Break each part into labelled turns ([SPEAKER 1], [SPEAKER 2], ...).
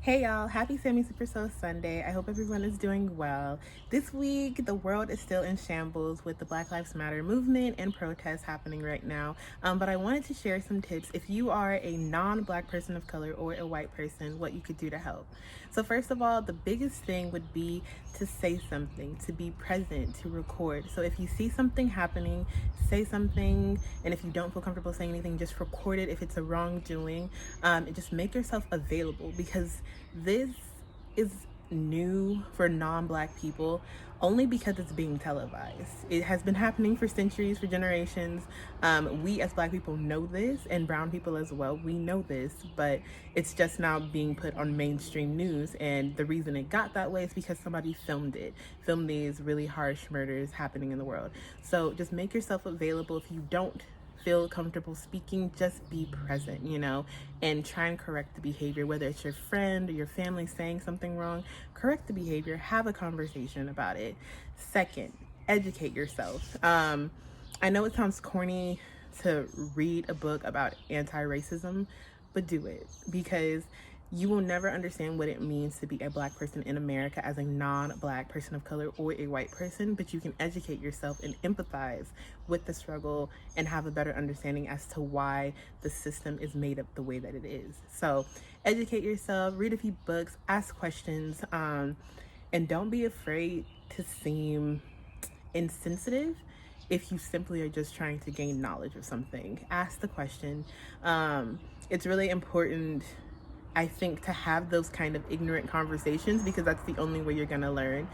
[SPEAKER 1] Hey y'all, happy Sammy Super Soul Sunday. I hope everyone is doing well. This week, the world is still in shambles with the Black Lives Matter movement and protests happening right now. But I wanted to share some tips if you are a non-Black person of color or a white person, what you could do to help. So first of all, the biggest thing would be to say something, to be present, to record. So if you see something happening, say something. And if you don't feel comfortable saying anything, just record it if it's a wrongdoing. And just make yourself available, because this is new for non-Black people only because it's being televised. It has been happening for centuries, for generations. We as Black people know this, and brown people as well, we know this, but it's just now being put on mainstream news. And the reason it got that way is because somebody filmed these really harsh murders happening in the world. So just make yourself available. If you don't feel comfortable speaking, just be present, and try and correct the behavior, whether it's your friend or your family saying something wrong. Correct the behavior, have a conversation about it. Second, educate yourself. I know it sounds corny to read a book about anti-racism, but do it, because you will never understand what it means to be a Black person in America as a non-Black person of color or a white person, but you can educate yourself and empathize with the struggle and have a better understanding as to why the system is made up the way that it is. So educate yourself, read a few books, ask questions, and don't be afraid to seem insensitive. If you simply are just trying to gain knowledge of something, ask the question. It's really important, I think, to have those kind of ignorant conversations, because that's the only way you're gonna learn.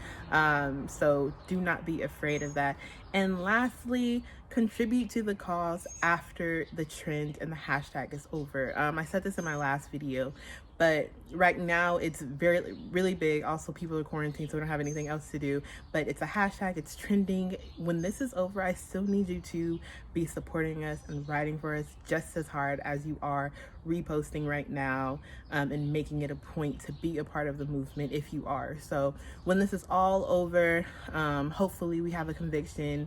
[SPEAKER 1] So do not be afraid of that. And lastly, contribute to the cause after the trend and the hashtag is over. I said this in my last video, but right now it's really big. Also, people are quarantined, so we don't have anything else to do, but it's a hashtag, it's trending. When this is over, I still need you to be supporting us and writing for us just as hard as you are reposting right now, and making it a point to be a part of the movement if you are. So when this is all over, hopefully we have a conviction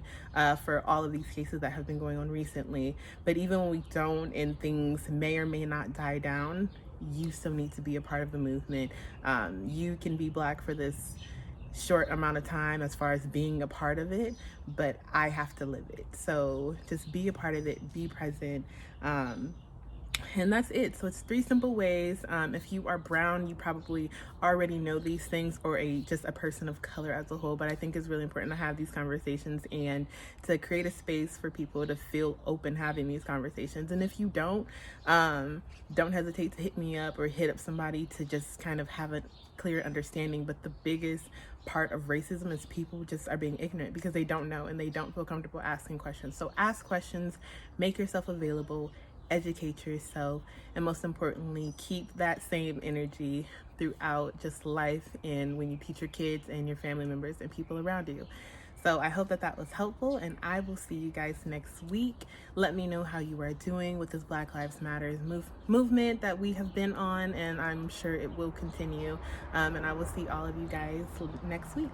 [SPEAKER 1] for all of these cases that have been going on recently. But even when we don't, and things may or may not die down, you still need to be a part of the movement. You can be Black for this short amount of time as far as being a part of it, but I have to live it. So just be a part of it, be present. And that's it. So it's 3 simple ways. If you are brown, you probably already know these things, or just a person of color as a whole. But I think it's really important to have these conversations and to create a space for people to feel open having these conversations. And if you don't hesitate to hit me up or hit up somebody to just kind of have a clear understanding. But the biggest part of racism is people just are being ignorant because they don't know and they don't feel comfortable asking questions. So ask questions, make yourself available, educate yourself, and most importantly, keep that same energy throughout just life and when you teach your kids and your family members and people around you. So I hope that was helpful, and I will see you guys next week. Let me know how you are doing with this Black Lives Matter movement that we have been on, and I'm sure it will continue. And I will see all of you guys next week.